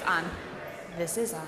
is on. This is on.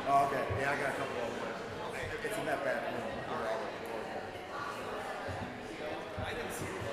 Oh, okay. Yeah, I got a couple of them. It's in that back room. I didn't see it.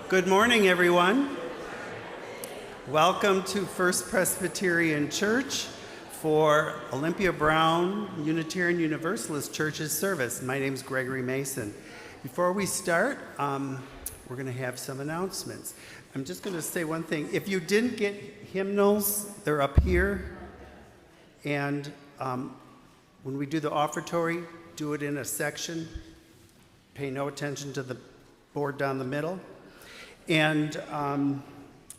Good morning, everyone. Welcome to First Presbyterian Church for Olympia Brown Unitarian Universalist Church's service. My name is Gregory Mason. Before we start, we're going to have some announcements. I'm just going to say one thing. If you didn't get hymnals, they're up here. And when we do the offertory, do it in a section. Pay no attention to the board down the middle. And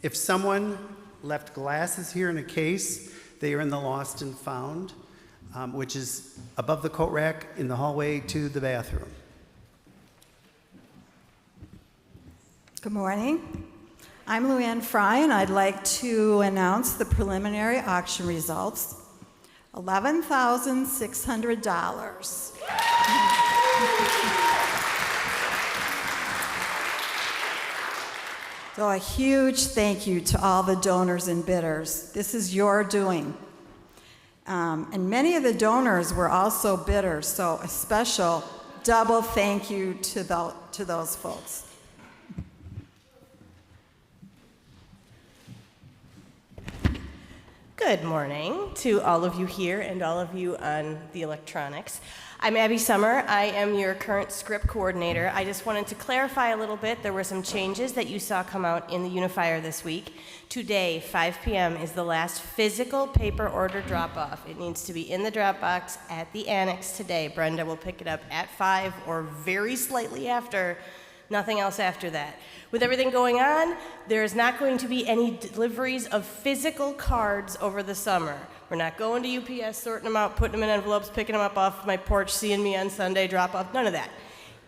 if someone left glasses here in a case, they are in the lost and found, which is above the coat rack in the hallway to the bathroom. Good morning. I'm Luann Fry, and I'd like to announce the preliminary auction results. $11,600. So a huge thank you to all the donors and bidders. This is your doing. And many of the donors were also bidders, so a special double thank you to those folks. Good morning to all of you here and all of you on the electronics. I'm Abby Summer. I am your current script coordinator. I just wanted to clarify a little bit. There were some changes that you saw come out in the Unifier this week. Today, 5 p.m. is the last physical paper order drop-off. It needs to be in the drop box at the annex today. Brenda will pick it up at 5 or very slightly after. Nothing else after that. With everything going on, there is not going to be any deliveries of physical cards over the summer. We're not going to UPS, sorting them out, putting them in envelopes, picking them up off my porch, seeing me on Sunday, drop off, none of that.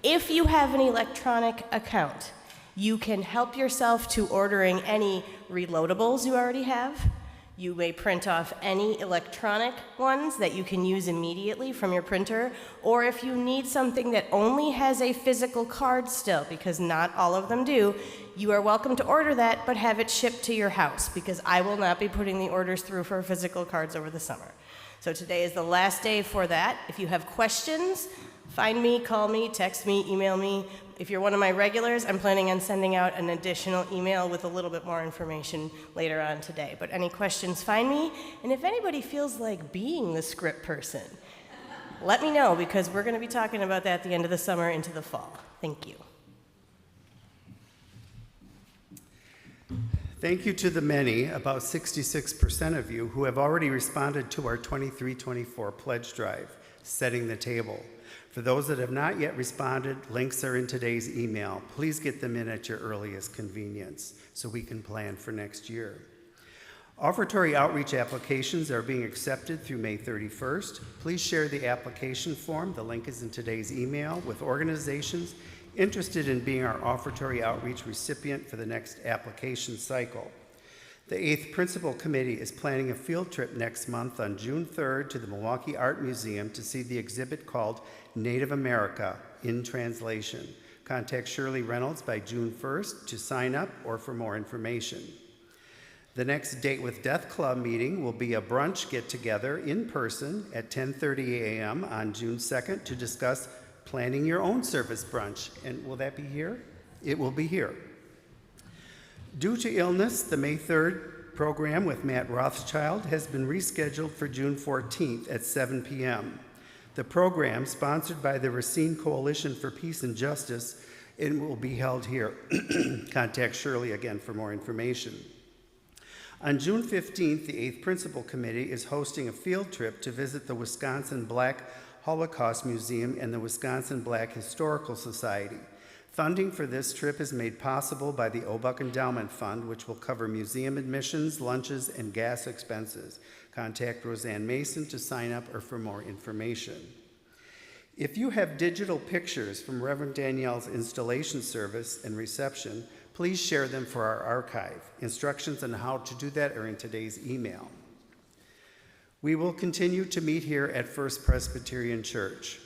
If you have an electronic account, you can help yourself to ordering any reloadables you already have. You may print off any electronic ones that you can use immediately from your printer, or if you need something that only has a physical card still, because not all of them do, you are welcome to order that, but have it shipped to your house, because I will not be putting the orders through for physical cards over the summer. So today is the last day for that. If you have questions, find me, call me, text me, email me. If you're one of my regulars, I'm planning on sending out an additional email with a little bit more information later on today. But any questions, find me. And if anybody feels like being the script person, let me know, because we're going to be talking about that at the end of the summer into the fall. Thank you. Thank you to the many, about 66% of you, who have already responded to our 23-24 pledge drive, Setting the Table. For those that have not yet responded, links are in today's email. Please get them in at your earliest convenience so we can plan for next year. Offertory outreach applications are being accepted through May 31st. Please share the application form, the link is in today's email, with organizations interested in being our offertory outreach recipient for the next application cycle. The 8th Principal Committee is planning a field trip next month on June 3rd to the Milwaukee Art Museum to see the exhibit called Native America in Translation. Contact Shirley Reynolds by June 1st to sign up or for more information. The next Date with Death Club meeting will be a brunch get-together in person at 10:30 a.m. on June 2nd to discuss planning your own service brunch. And will that be here? It will be here. Due to illness, the May 3rd program with Matt Rothschild has been rescheduled for June 14th at 7 p.m. The program, sponsored by the Racine Coalition for Peace and Justice, it will be held here. Contact Shirley again for more information. On June 15th, the 8th Principal Committee is hosting a field trip to visit the Wisconsin Black Holocaust Museum and the Wisconsin Black Historical Society. Funding for this trip is made possible by the OBUUC Endowment Fund, which will cover museum admissions, lunches, and gas expenses. Contact Roseanne Mason to sign up or for more information. If you have digital pictures from Reverend Danielle's installation service and reception, please share them for our archive. Instructions on how to do that are in today's email. We will continue to meet here at First Presbyterian Church.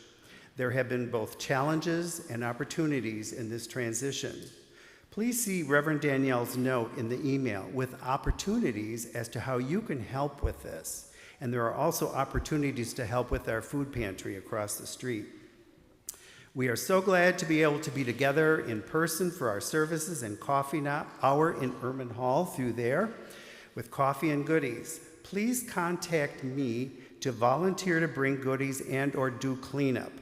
There have been both challenges and opportunities in this transition. Please see Reverend Danielle's note in the email with opportunities as to how you can help with this. And there are also opportunities to help with our food pantry across the street. We are so glad to be able to be together in person for our services and coffee hour in Erman Hall through there with coffee and goodies. Please contact me to volunteer to bring goodies and or do cleanup.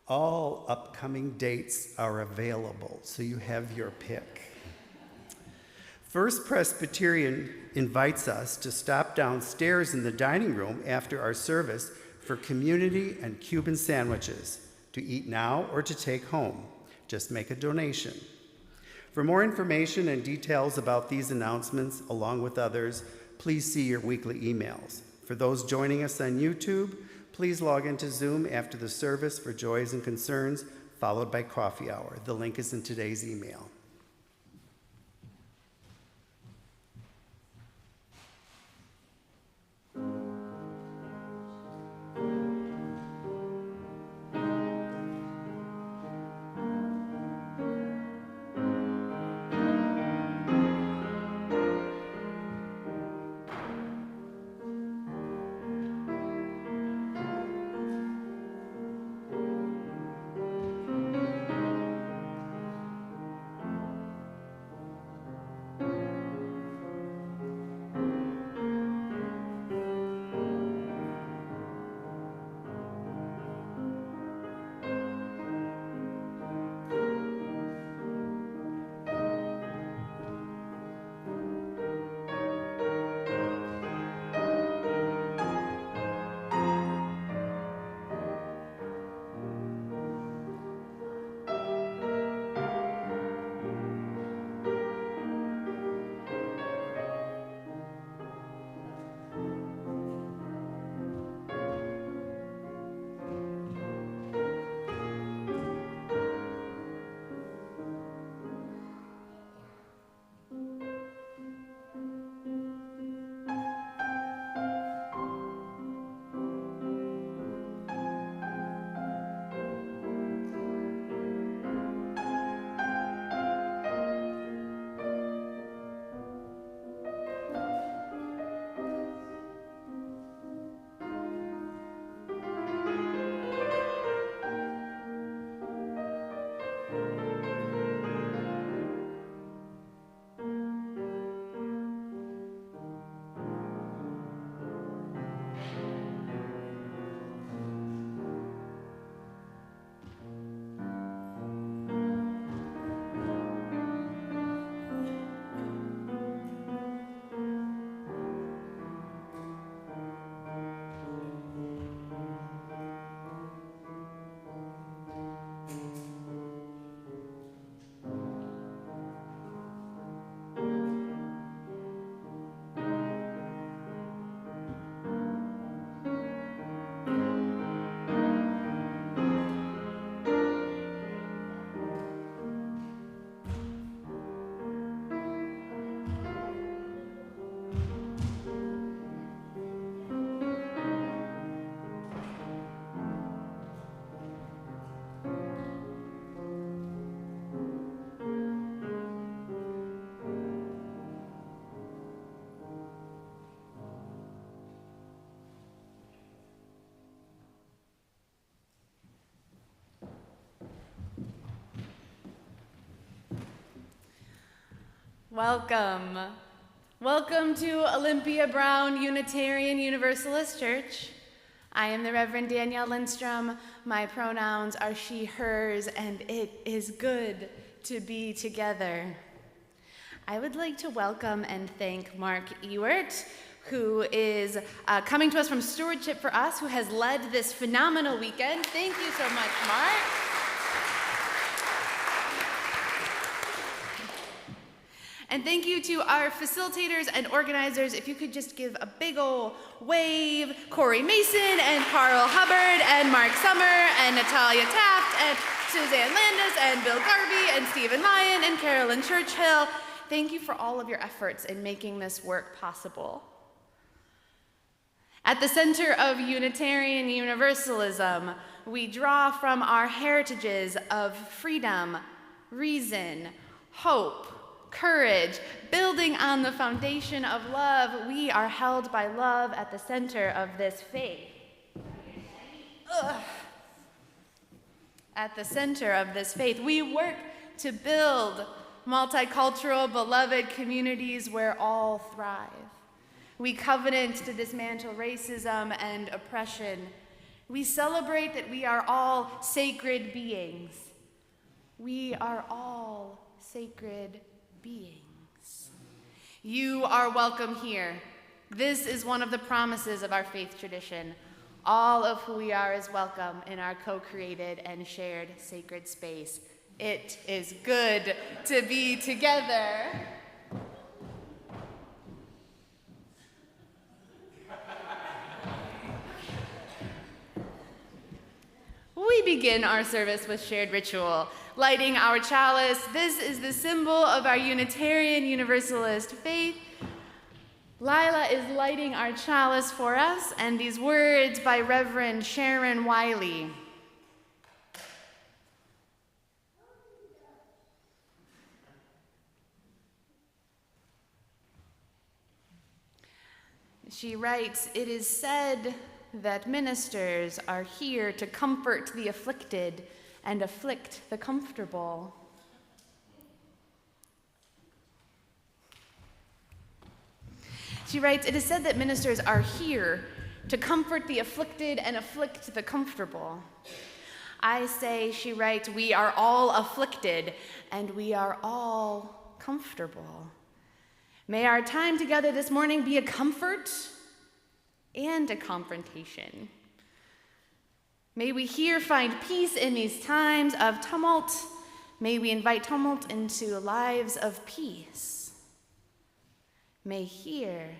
All upcoming dates are available, so you have your pick. First Presbyterian invites us to stop downstairs in the dining room after our service for community and Cuban sandwiches, to eat now or to take home. Just make a donation. For more information and details about these announcements, along with others, please see your weekly emails. For those joining us on YouTube, please log into Zoom after the service for Joys and Concerns, followed by coffee hour. The link is in today's email. Welcome. Welcome to Olympia Brown Unitarian Universalist Church. I am the Reverend Danielle Lindstrom. My pronouns are she, hers, and it is good to be together. I would like to welcome and thank Mark Ewert, who is coming to us from Stewardship for Us, who has led this phenomenal weekend. Thank you so much, Mark. And thank you to our facilitators and organizers. If you could just give a big ol' wave. Corey Mason and Carl Hubbard and Mark Summer and Natalia Taft and Suzanne Landis and Bill Garvey and Stephen Lyon and Carolyn Churchill. Thank you for all of your efforts in making this work possible. At the center of Unitarian Universalism, we draw from our heritages of freedom, reason, hope, courage, building on the foundation of love. We are held by love at the center of this faith. Ugh. at the center of this faith. We work to build multicultural, beloved communities where all thrive. We covenant to dismantle racism and oppression. We celebrate that we are all sacred beings. We are all sacred beings. You are welcome here. This is one of the promises of our faith tradition. All of who we are is welcome in our co-created and shared sacred space. It is good to be together. We begin our service with shared ritual, lighting our chalice. This is the symbol of our Unitarian Universalist faith. Lila is lighting our chalice for us, and these words by Reverend Sharon Wiley. She writes, "It is said that ministers are here to comfort the afflicted and afflict the comfortable." She writes, "It is said that ministers are here to comfort the afflicted and afflict the comfortable." I say, she writes, we are all afflicted and we are all comfortable. May our time together this morning be a comfort and a confrontation. May we here find peace in these times of tumult. May we invite tumult into lives of peace. May here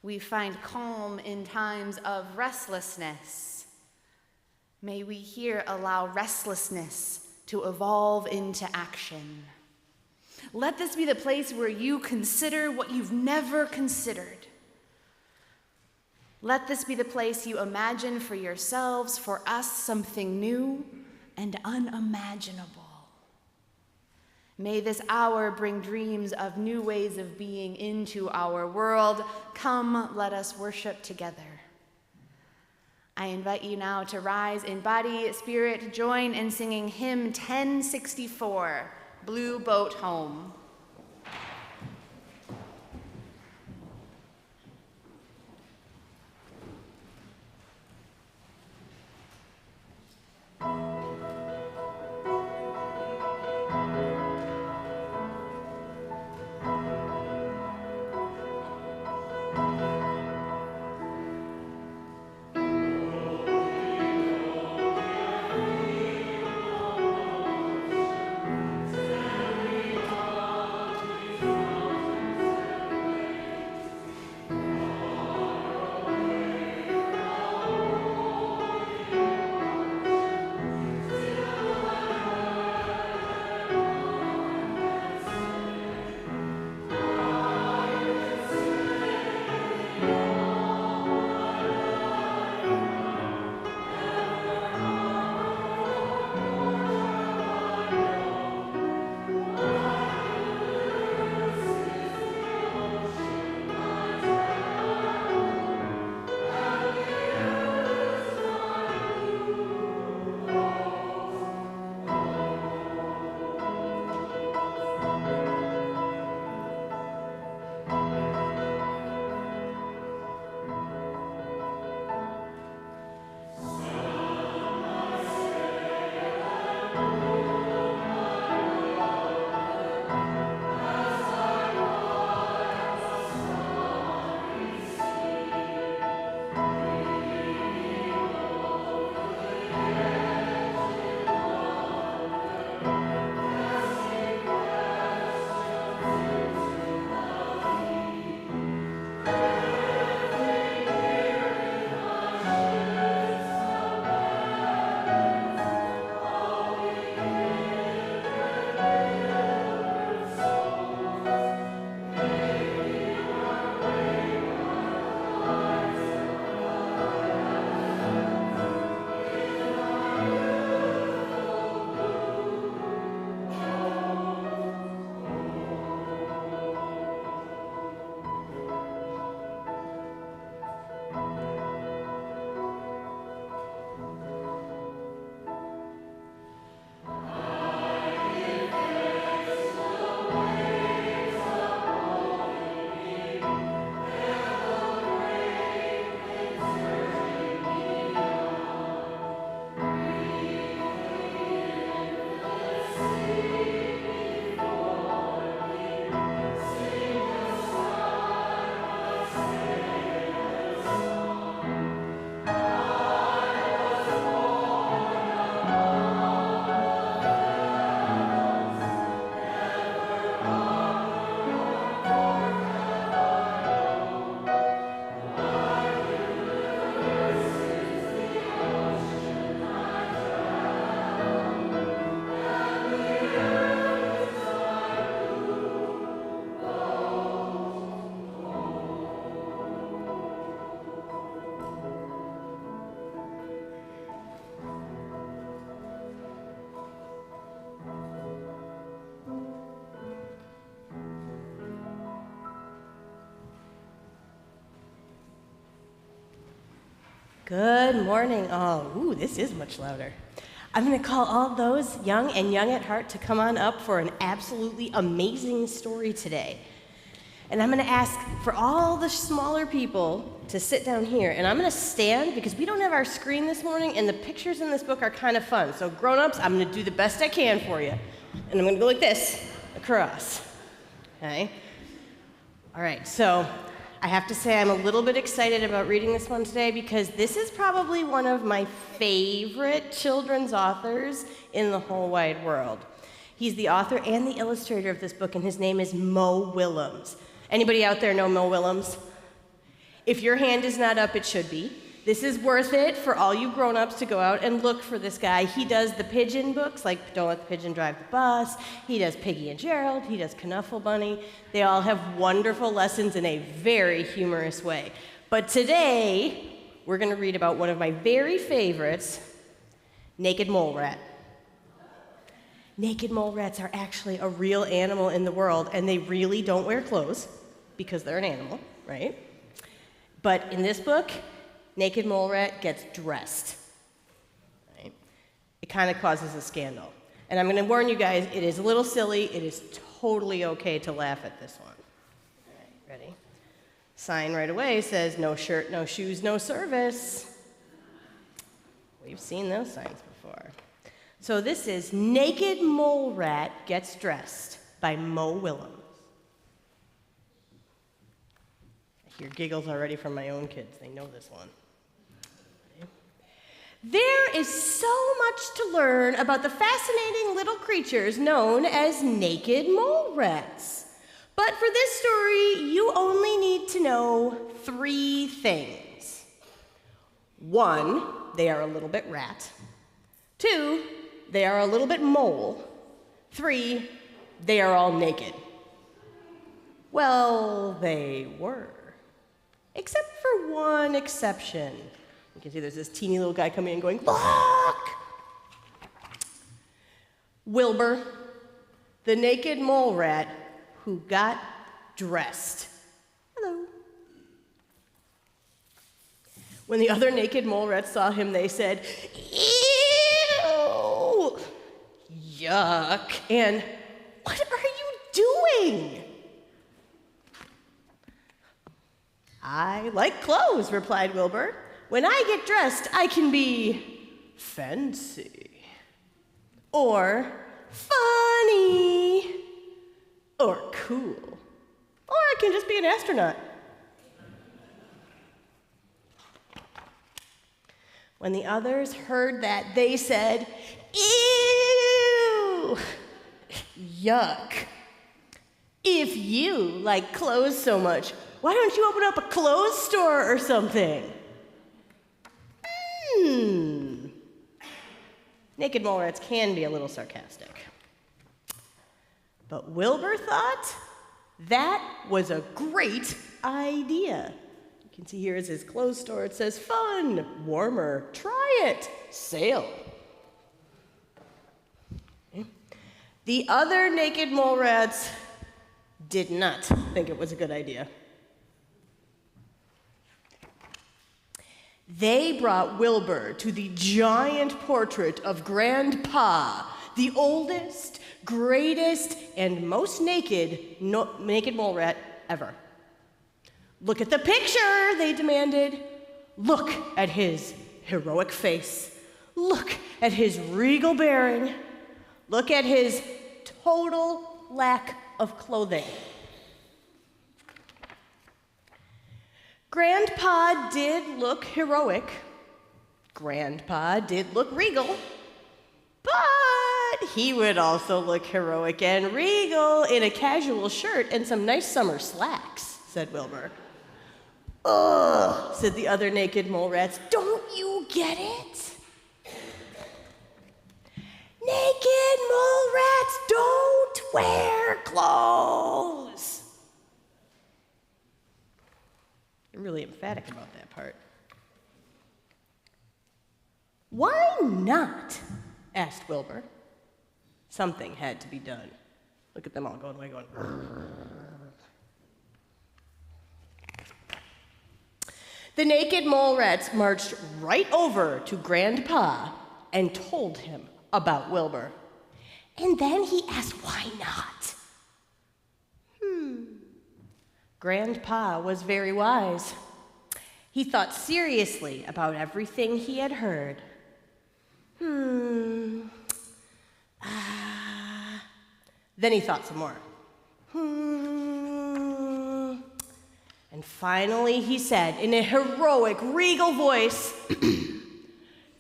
we find calm in times of restlessness. May we here allow restlessness to evolve into action. Let this be the place where you consider what you've never considered. Let this be the place you imagine for yourselves, for us, something new and unimaginable. May this hour bring dreams of new ways of being into our world. Come, let us worship together. I invite you now to rise in body, spirit, join in singing hymn 1064, Blue Boat Home. Good morning. Oh, ooh, this is much louder. I'm going to call all those young and young at heart to come on up for an absolutely amazing story today. And I'm going to ask for all the smaller people to sit down here. And I'm going to stand because we don't have our screen this morning, and the pictures in this book are kind of fun. So grown-ups, I'm going to do the best I can for you. And I'm going to go like this, across. Okay? All right, so I have to say I'm a little bit excited about reading this one today because this is probably one of my favorite children's authors in the whole wide world. He's the author and the illustrator of this book, and his name is Mo Willems. Anybody out there know Mo Willems? If your hand is not up, it should be. This is worth it for all you grown-ups to go out and look for this guy. He does the pigeon books, like Don't Let the Pigeon Drive the Bus. He does Piggy and Gerald. He does Knuffle Bunny. They all have wonderful lessons in a very humorous way. But today, we're going to read about one of my very favorites, Naked Mole Rat. Naked mole rats are actually a real animal in the world, and they really don't wear clothes because they're an animal, right? But in this book, naked mole rat gets dressed. Right? It kind of causes a scandal. And I'm going to warn you guys, it is a little silly. It is totally okay to laugh at this one. All right, ready? Sign right away says, no shirt, no shoes, no service. We've seen those signs before. So this is Naked Mole Rat Gets Dressed by Mo Willems. I hear giggles already from my own kids. They know this one. There is so much to learn about the fascinating little creatures known as naked mole rats. But for this story, you only need to know 3 things. 1, they are a little bit rat. 2, they are a little bit mole. 3, they are all naked. Well, they were. Except for one exception. You can see there's this teeny little guy coming in going, look! Wilbur, the naked mole rat who got dressed. Hello. When the other naked mole rats saw him, they said, ew! Yuck! And, what are you doing? I like clothes, replied Wilbur. When I get dressed, I can be fancy, or funny, or cool, or I can just be an astronaut. When the others heard that, they said, ew, yuck. If you like clothes so much, why don't you open up a clothes store or something? Naked mole rats can be a little sarcastic. But Wilbur thought that was a great idea. You can see here is his clothes store. It says, fun, warmer, try it, sale. Okay. The other naked mole rats did not think it was a good idea. They brought Wilbur to the giant portrait of Grandpa, the oldest, greatest, and most naked mole rat ever. Look at the picture, they demanded. Look at his heroic face. Look at his regal bearing. Look at his total lack of clothing. Grandpa did look heroic. Grandpa did look regal. But he would also look heroic and regal in a casual shirt and some nice summer slacks, said Wilbur. Ugh, said the other naked mole rats. Don't you get it? Naked mole rats don't wear clothes. They're really emphatic about that part. Why not? Asked Wilbur. Something had to be done. Look at them all going away, going. The naked mole rats marched right over to Grandpa and told him about Wilbur. And then he asked why not. Grandpa was very wise. He thought seriously about everything he had heard. Then he thought some more. And finally he said in a heroic, regal voice,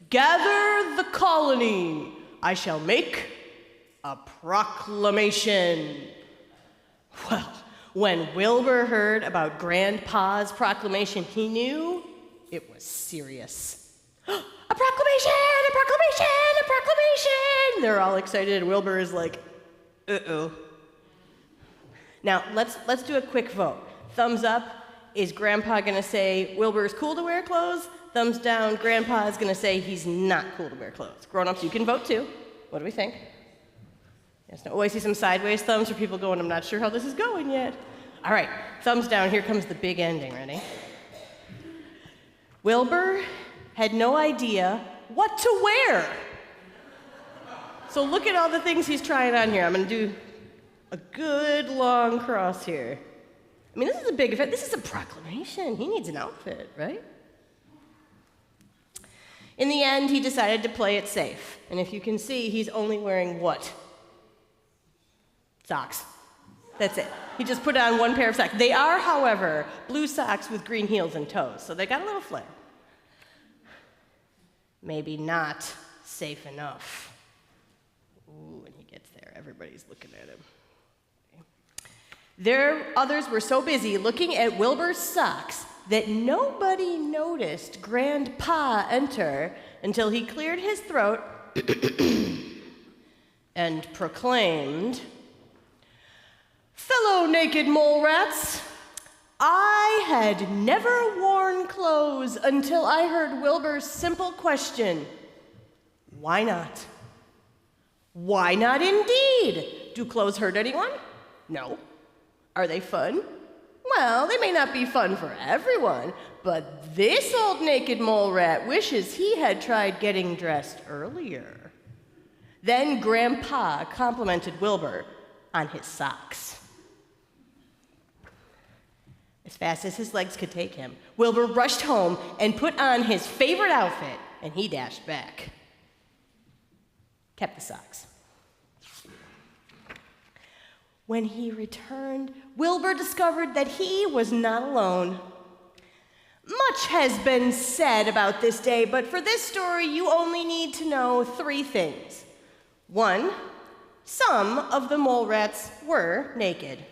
"Gather the colony. I shall make a proclamation." Well, when Wilbur heard about Grandpa's proclamation, he knew it was serious. A proclamation! A proclamation! A proclamation! They're all excited, and Wilbur is like, uh-oh. Now, let's do a quick vote. Thumbs up, is Grandpa gonna say Wilbur's cool to wear clothes? Thumbs down, Grandpa is gonna say he's not cool to wear clothes. Grown-ups, you can vote too. What do we think? Yes, no, I see some sideways thumbs for people going, I'm not sure how this is going yet. All right, thumbs down, here comes the big ending, ready? Wilbur had no idea what to wear. So look at all the things he's trying on here. I'm gonna do a good long cross here. I mean, this is a big event. This is a proclamation. He needs an outfit, right? In the end, he decided to play it safe. And if you can see, he's only wearing what? Socks. That's it. He just put on one pair of socks. They are, however, blue socks with green heels and toes, so they got a little flair. Maybe not safe enough. Ooh, when he gets there, everybody's looking at him. Others were so busy looking at Wilbur's socks that nobody noticed Grandpa enter until he cleared his throat and proclaimed, "Fellow naked mole rats, I had never worn clothes until I heard Wilbur's simple question, why not? Why not indeed? Do clothes hurt anyone? No. Are they fun? Well, they may not be fun for everyone, but this old naked mole rat wishes he had tried getting dressed earlier." Then Grandpa complimented Wilbur on his socks. As fast as his legs could take him, Wilbur rushed home and put on his favorite outfit, and he dashed back. Kept the socks. When he returned, Wilbur discovered that he was not alone. Much has been said about this day, but for this story, you only need to know 3 things. 1, some of the mole rats were naked.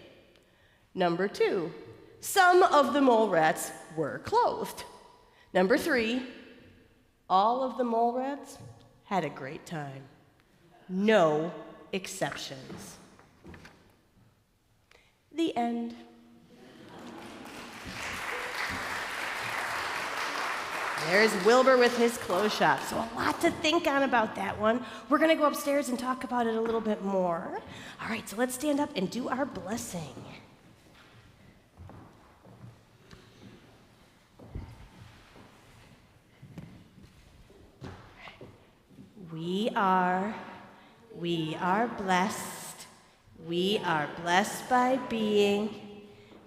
Number 2, some of the mole rats were clothed. Number 3, all of the mole rats had a great time. No exceptions. The end. There's Wilbur with his clothes shop. So a lot to think on about that one. We're going to go upstairs and talk about it a little bit more. All right, so let's stand up and do our blessing. We are blessed. We are blessed by being.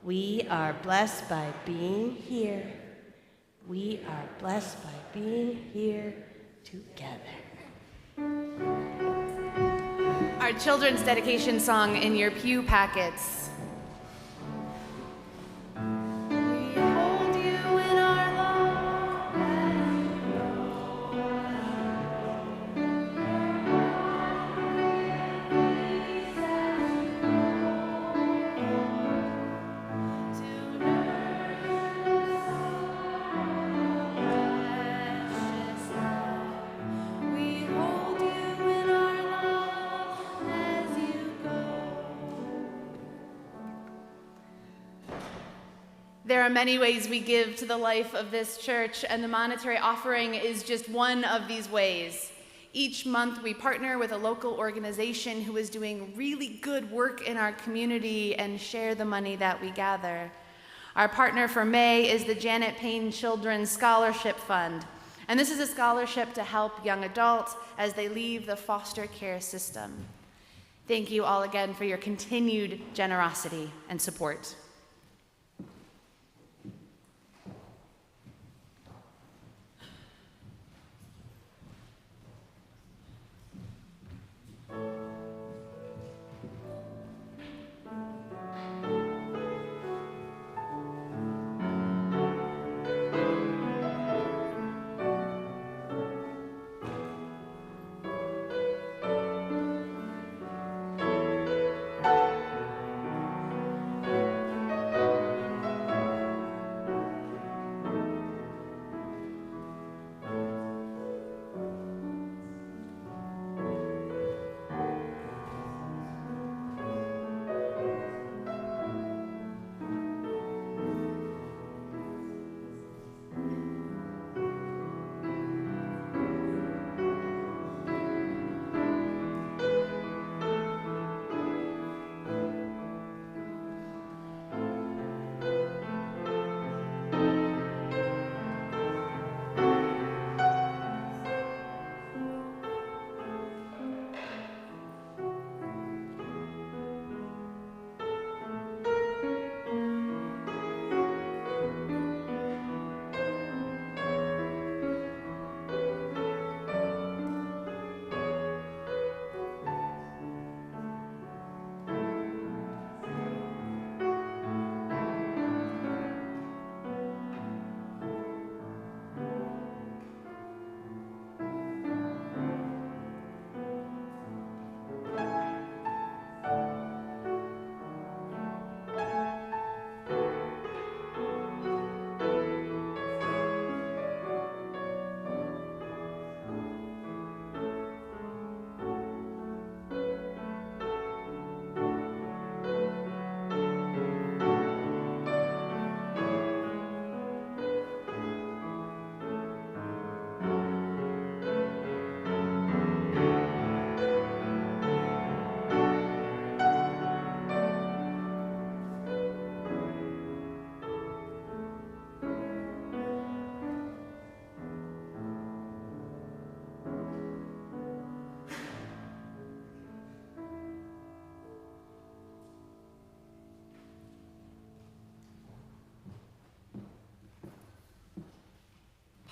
We are blessed by being here. We are blessed by being here together. Our children's dedication song in your pew packets. We hold you in our love and There are many ways we give to the life of this church, and the monetary offering is just one of these ways. Each month, we partner with a local organization who is doing really good work in our community and share the money that we gather. Our partner for May is the Janet Payne Children's Scholarship Fund. And this is a scholarship to help young adults as they leave the foster care system. Thank you all again for your continued generosity and support.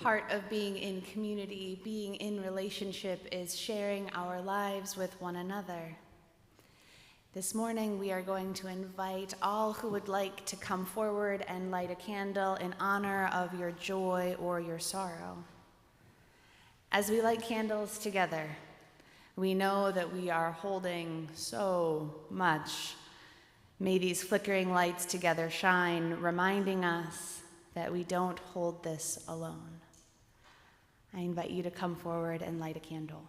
Part of being in community, being in relationship, is sharing our lives with one another. This morning, we are going to invite all who would like to come forward and light a candle in honor of your joy or your sorrow. As we light candles together, we know that we are holding so much. May these flickering lights together shine, reminding us that we don't hold this alone. I invite you to come forward and light a candle.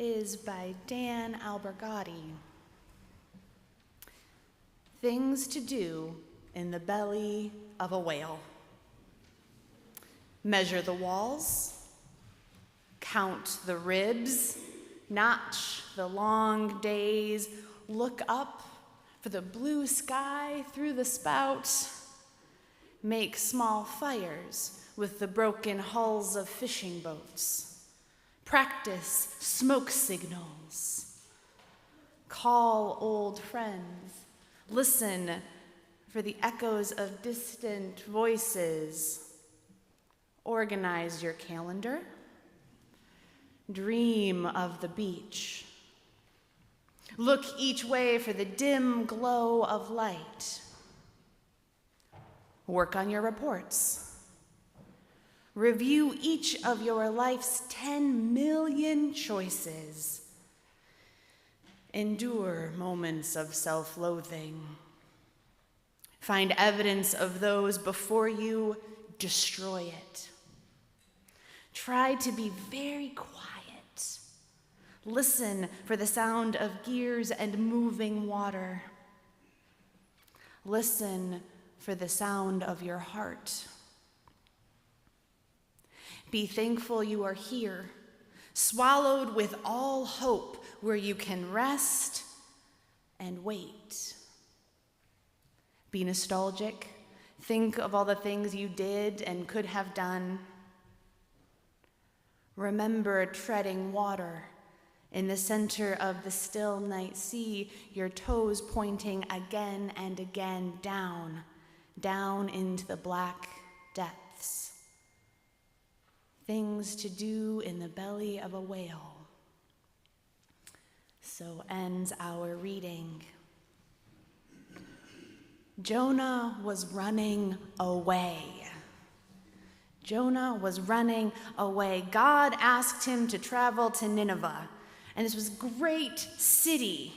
is by Dan Albergotti. Things to do in the belly of a whale. Measure the walls, count the ribs, notch the long days, look up for the blue sky through the spout, make small fires with the broken hulls of fishing boats, practice smoke signals, call old friends, listen for the echoes of distant voices, organize your calendar, dream of the beach, look each way for the dim glow of light, work on your reports, review each of your life's 10 million choices, endure moments of self-loathing, find evidence of those before you, destroy it. Try to be very quiet. Listen for the sound of gears and moving water. Listen for the sound of your heart. Be thankful you are here, swallowed with all hope, where you can rest and wait. Be nostalgic. Think of all the things you did and could have done. Remember treading water in the center of the still night sea, your toes pointing again and again down, down into the black depths. Things to do in the belly of a whale. So ends our reading. Jonah was running away. Jonah was running away. God asked him to travel to Nineveh, and this was a great city.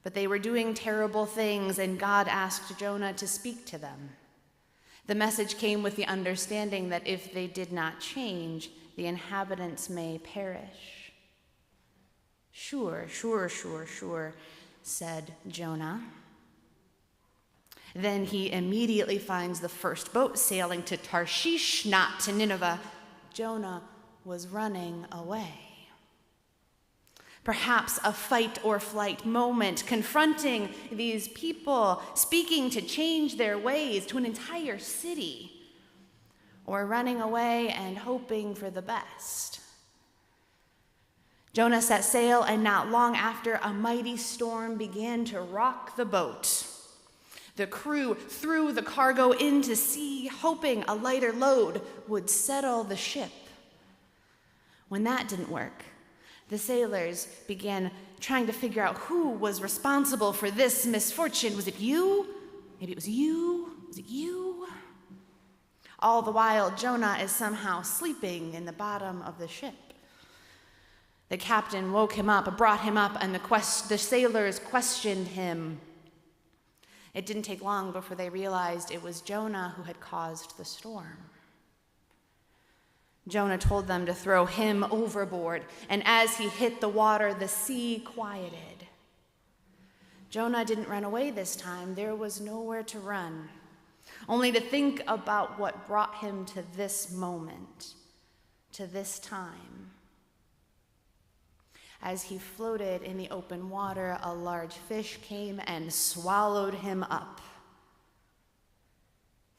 But they were doing terrible things, and God asked Jonah to speak to them. The message came with the understanding that if they did not change, the inhabitants may perish. Sure, said Jonah. Then he immediately finds the first boat sailing to Tarshish, not to Nineveh. Jonah was running away. Perhaps a fight or flight moment, confronting these people, speaking to change their ways to an entire city, or running away and hoping for the best. Jonah set sail, and not long after, a mighty storm began to rock the boat. The crew threw the cargo into sea, hoping a lighter load would settle the ship. When that didn't work, the sailors began trying to figure out who was responsible for this misfortune. Was it you? Maybe it was you? Was it you? All the while, Jonah is somehow sleeping in the bottom of the ship. The captain woke him up, brought him up, and the sailors questioned him. It didn't take long before they realized it was Jonah who had caused the storm. Jonah told them to throw him overboard, and as he hit the water, the sea quieted. Jonah didn't run away this time. There was nowhere to run, only to think about what brought him to this moment, to this time. As he floated in the open water, a large fish came and swallowed him up.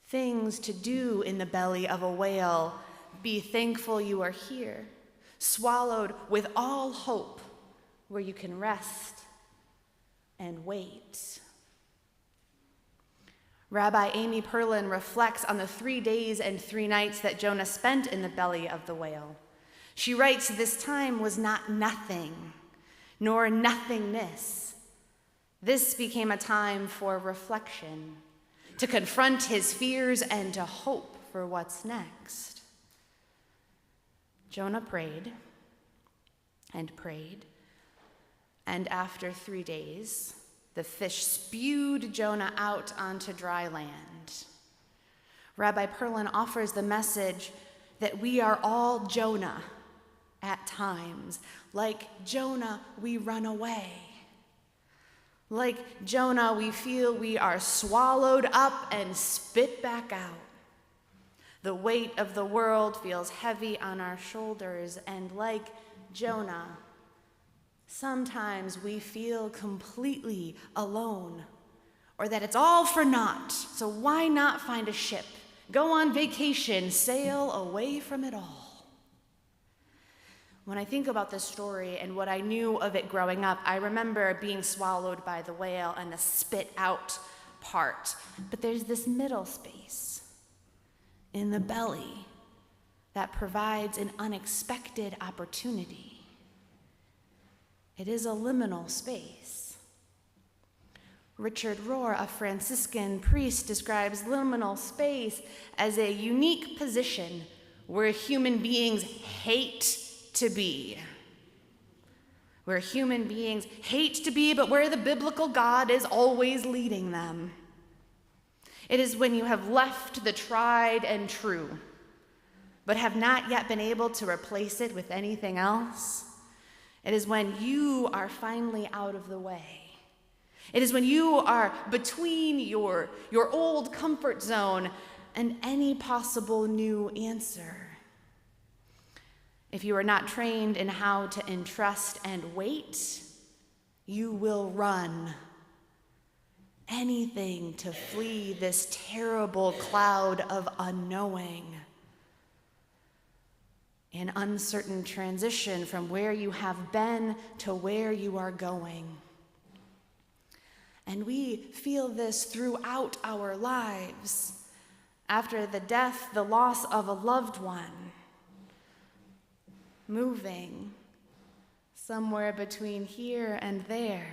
Things to do in the belly of a whale. Be thankful you are here, swallowed with all hope, where you can rest and wait. Rabbi Amy Perlin reflects on the 3 days and 3 nights that Jonah spent in the belly of the whale. She writes, this time was not nothing, nor nothingness. This became a time for reflection, to confront his fears and to hope for what's next. Jonah prayed, and after 3 days, the fish spewed Jonah out onto dry land. Rabbi Perlin offers the message that we are all Jonah, At times, like Jonah, we run away. Like Jonah, we feel we are swallowed up and spit back out. The weight of the world feels heavy on our shoulders, and like Jonah, sometimes we feel completely alone, or that it's all for naught. So why not find a ship, go on vacation, sail away from it all? When I think about this story and what I knew of it growing up, I remember being swallowed by the whale and the spit out part. But there's this middle space in the belly that provides an unexpected opportunity. It is a liminal space. Richard Rohr, a Franciscan priest, describes liminal space as a unique position where human beings hate to be. Where human beings hate to be, but where the biblical God is always leading them. It is when you have left the tried and true, but have not yet been able to replace it with anything else. It is when you are finally out of the way. It is when you are between your old comfort zone and any possible new answer. If you are not trained in how to entrust and wait, you will run. Anything to flee this terrible cloud of unknowing. An uncertain transition from where you have been to where you are going. And we feel this throughout our lives. After the death, the loss of a loved one. Moving somewhere between here and there.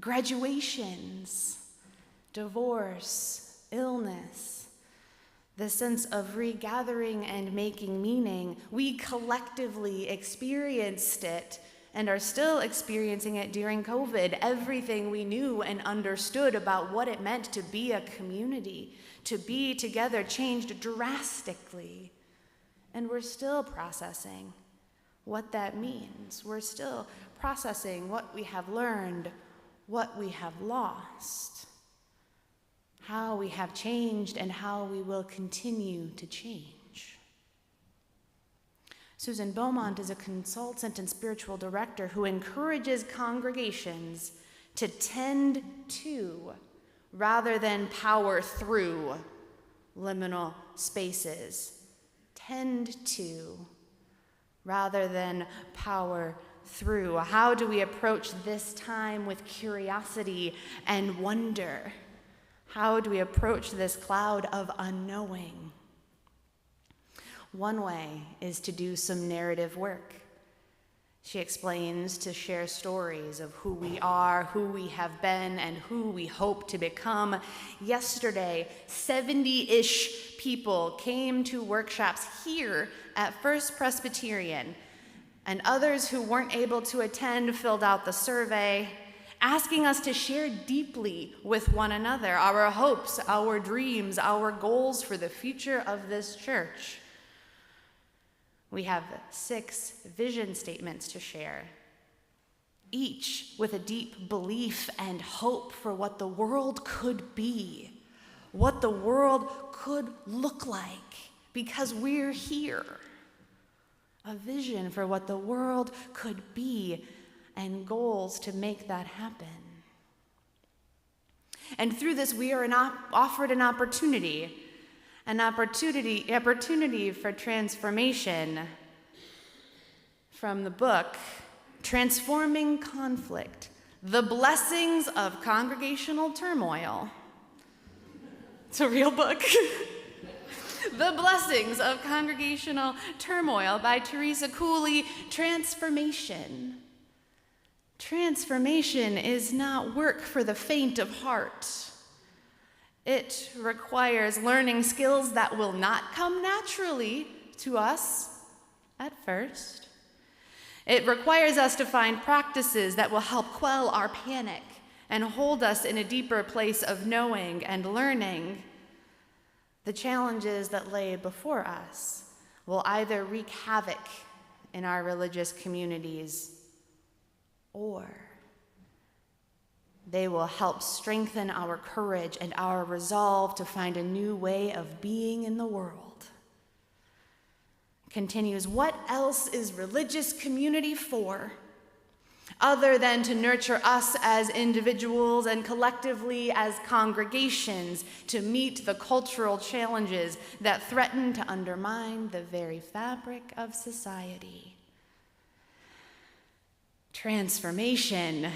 Graduations, divorce, illness, the sense of regathering and making meaning. We collectively experienced it and are still experiencing it during COVID. Everything we knew and understood about what it meant to be a community, to be together, changed drastically. And we're still processing what that means. We're still processing what we have learned, what we have lost, how we have changed, and how we will continue to change. Susan Beaumont is a consultant and spiritual director who encourages congregations to tend to, rather than power through, liminal spaces. Tend to, rather than power through. How do we approach this time with curiosity and wonder? How do we approach this cloud of unknowing? One way is to do some narrative work. She explains to share stories of who we are, who we have been, and who we hope to become. Yesterday, 70-ish people came to workshops here at First Presbyterian, and others who weren't able to attend filled out the survey, asking us to share deeply with one another our hopes, our dreams, our goals for the future of this church. We have 6 vision statements to share, each with a deep belief and hope for what the world could be, what the world could look like, because we're here. A vision for what the world could be and goals to make that happen. And through this, we are offered an opportunity for transformation from the book, Transforming Conflict, The Blessings of Congregational Turmoil. It's a real book. The Blessings of Congregational Turmoil by Teresa Cooley. Transformation. Transformation is not work for the faint of heart. It requires learning skills that will not come naturally to us at first. It requires us to find practices that will help quell our panic and hold us in a deeper place of knowing and learning. The challenges that lay before us will either wreak havoc in our religious communities, or they will help strengthen our courage and our resolve to find a new way of being in the world. Continues, what else is religious community for, other than to nurture us as individuals and collectively as congregations to meet the cultural challenges that threaten to undermine the very fabric of society? Transformation.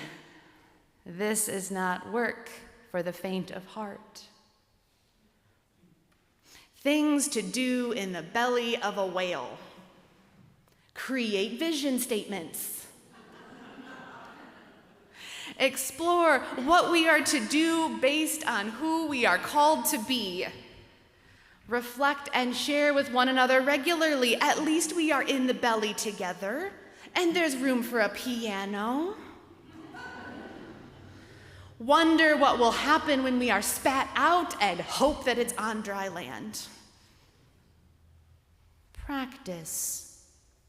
This is not work for the faint of heart. Things to do in the belly of a whale. Create vision statements. Explore what we are to do based on who we are called to be. Reflect and share with one another regularly. At least we are in the belly together, and there's room for a piano. Wonder what will happen when we are spat out and hope that it's on dry land. Practice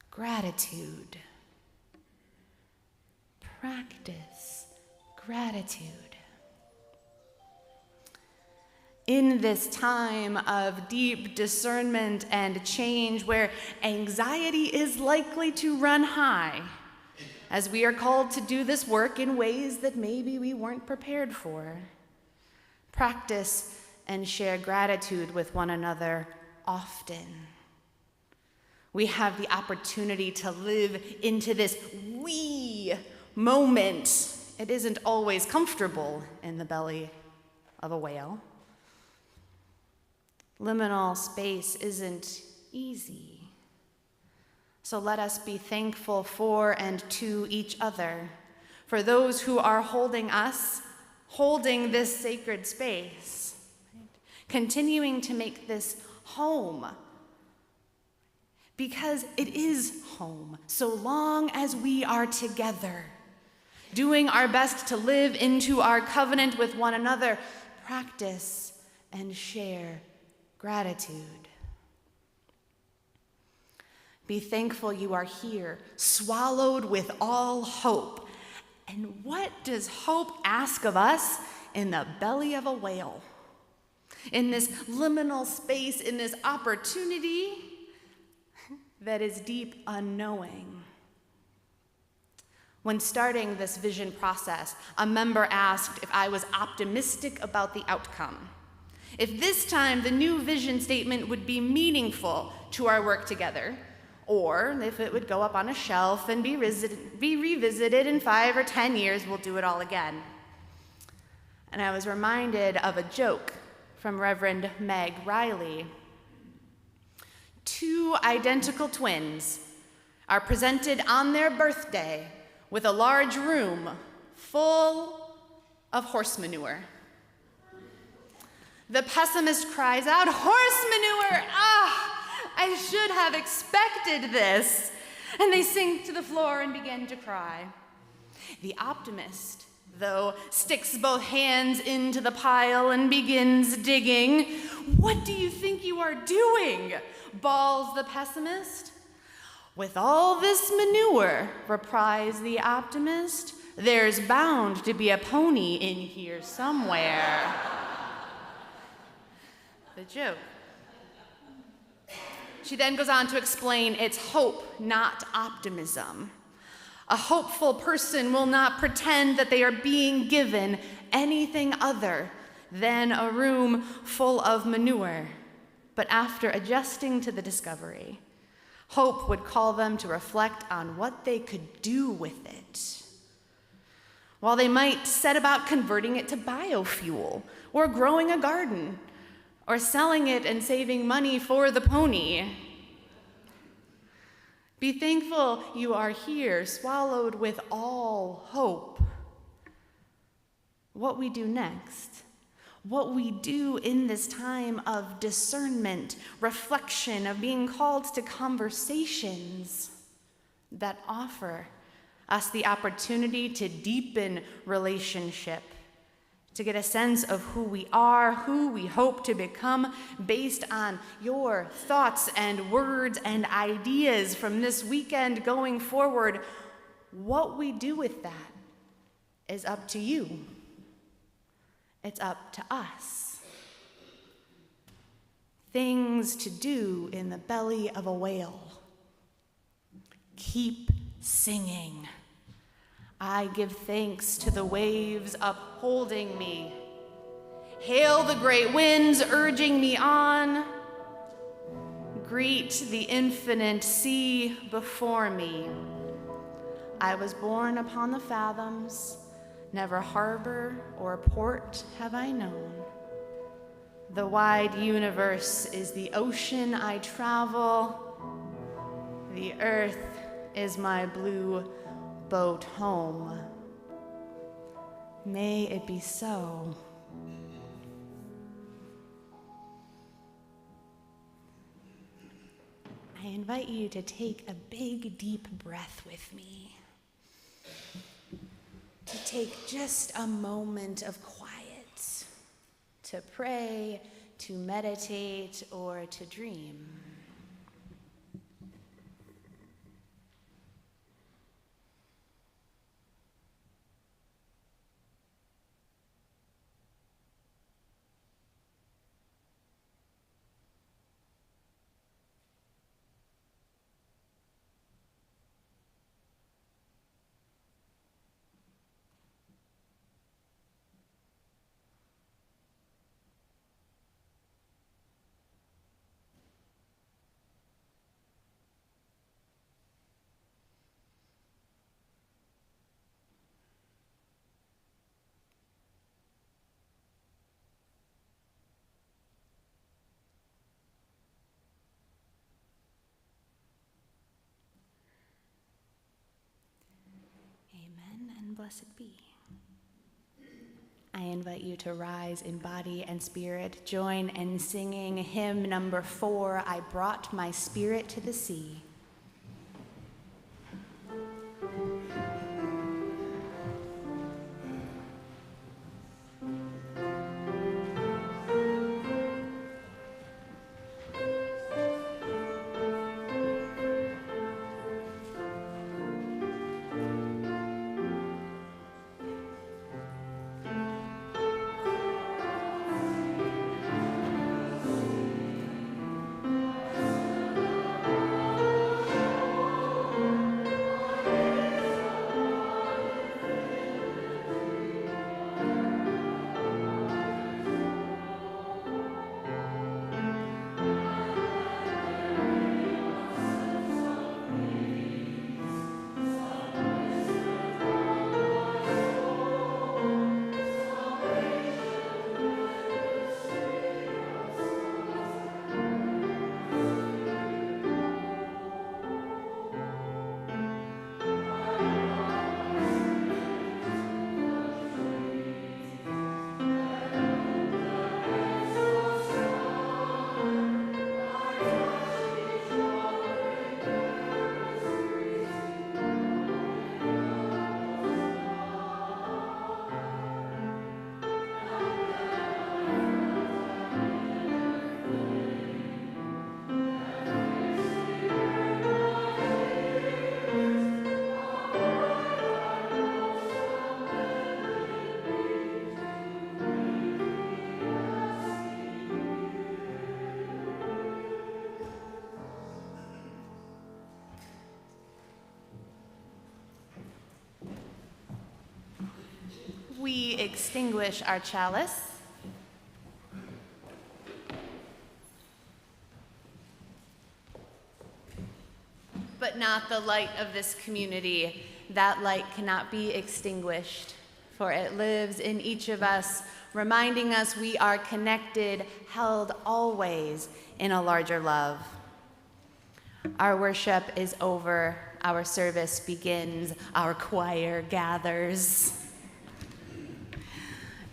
gratitude. Practice gratitude. In this time of deep discernment and change where anxiety is likely to run high, as we are called to do this work in ways that maybe we weren't prepared for, practice and share gratitude with one another often. We have the opportunity to live into this we moment. It isn't always comfortable in the belly of a whale. Liminal space isn't easy. So let us be thankful for and to each other, for those who are holding us, holding this sacred space, right? Continuing to make this home, because it is home so long as we are together, doing our best to live into our covenant with one another, practice and share gratitude. Be thankful you are here, swallowed with all hope. And what does hope ask of us in the belly of a whale? In this liminal space, in this opportunity that is deep unknowing. When starting this vision process, a member asked if I was optimistic about the outcome. If this time the new vision statement would be meaningful to our work together, or if it would go up on a shelf and be revisited in 5 or 10 years, we'll do it all again. And I was reminded of a joke from Reverend Meg Riley. 2 identical twins are presented on their birthday with a large room full of horse manure. The pessimist cries out, "Horse manure! Ah, I should have expected this." And they sink to the floor and begin to cry. The optimist, though, sticks both hands into the pile and begins digging. "What do you think you are doing?" bawls the pessimist. "With all this manure," replies the optimist, "there's bound to be a pony in here somewhere." The joke. She then goes on to explain it's hope, not optimism. A hopeful person will not pretend that they are being given anything other than a room full of manure. But after adjusting to the discovery, hope would call them to reflect on what they could do with it. While they might set about converting it to biofuel, or growing a garden, or selling it and saving money for the pony. Be thankful you are here, swallowed with all hope. What we do next, what we do in this time of discernment, reflection, of being called to conversations that offer us the opportunity to deepen relationship, to get a sense of who we are, who we hope to become, based on your thoughts and words and ideas from this weekend going forward. What we do with that is up to you. It's up to us. Things to do in the belly of a whale. Keep singing. I give thanks to the waves upholding me. Hail the great winds urging me on. Greet the infinite sea before me. I was born upon the fathoms, never harbor or port have I known. The wide universe is the ocean I travel. The earth is my blue boat home. May it be so. I invite you to take a big, deep breath with me. To take just a moment of quiet, to pray, to meditate, or to dream. Blessed be. I invite you to rise in body and spirit. Join in singing hymn number 4, I Brought My Spirit to the Sea. We extinguish our chalice. But not the light of this community. That light cannot be extinguished, for it lives in each of us, reminding us we are connected, held always in a larger love. Our worship is over, our service begins, our choir gathers.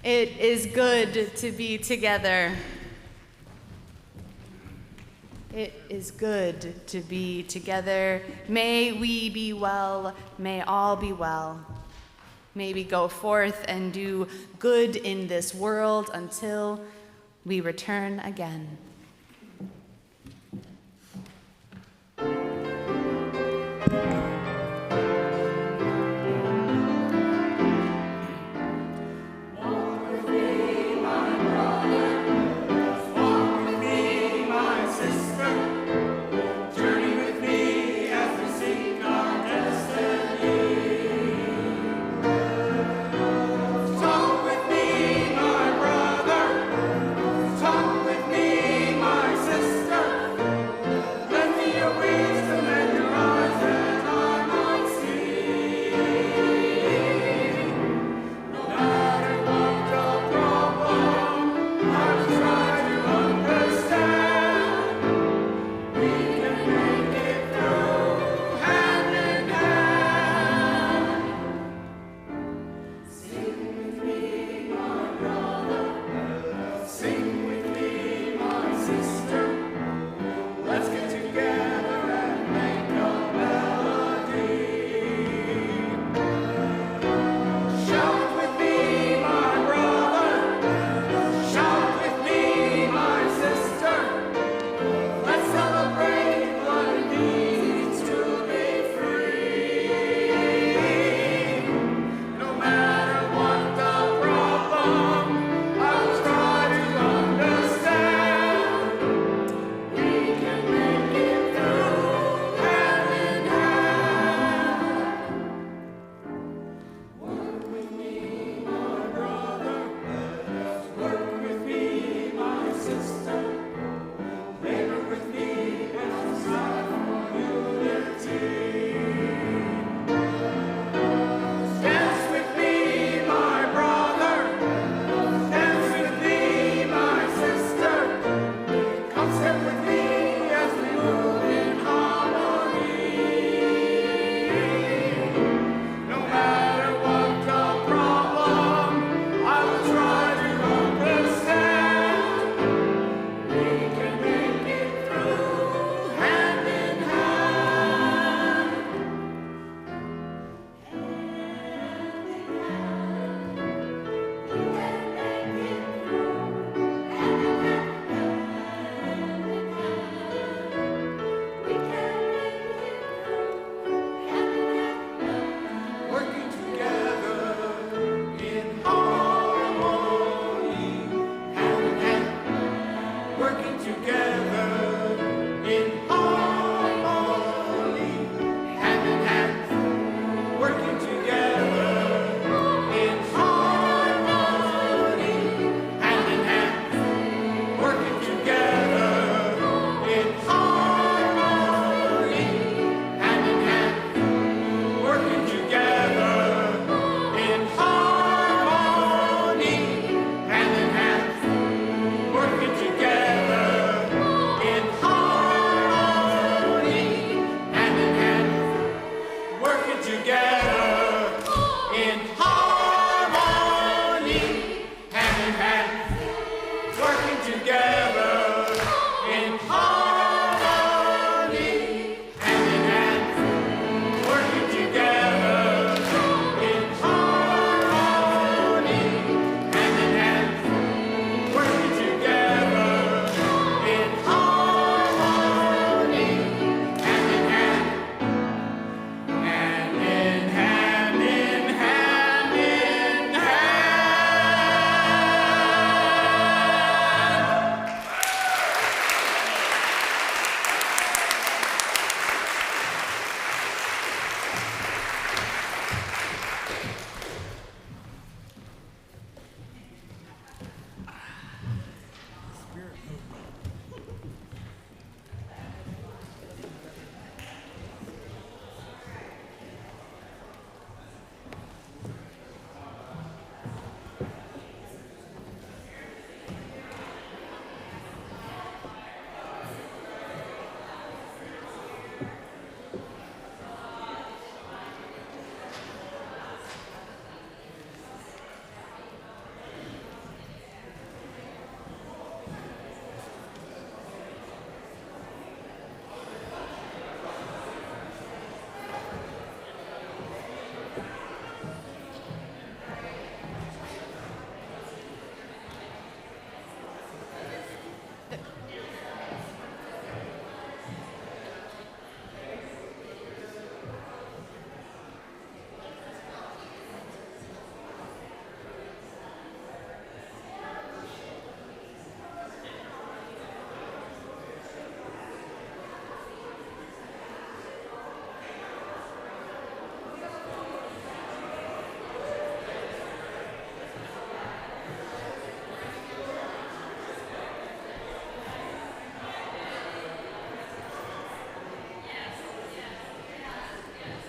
It is good to be together. It is good to be together. May we be well, may all be well. maybe go forth and do good in this world until we return again.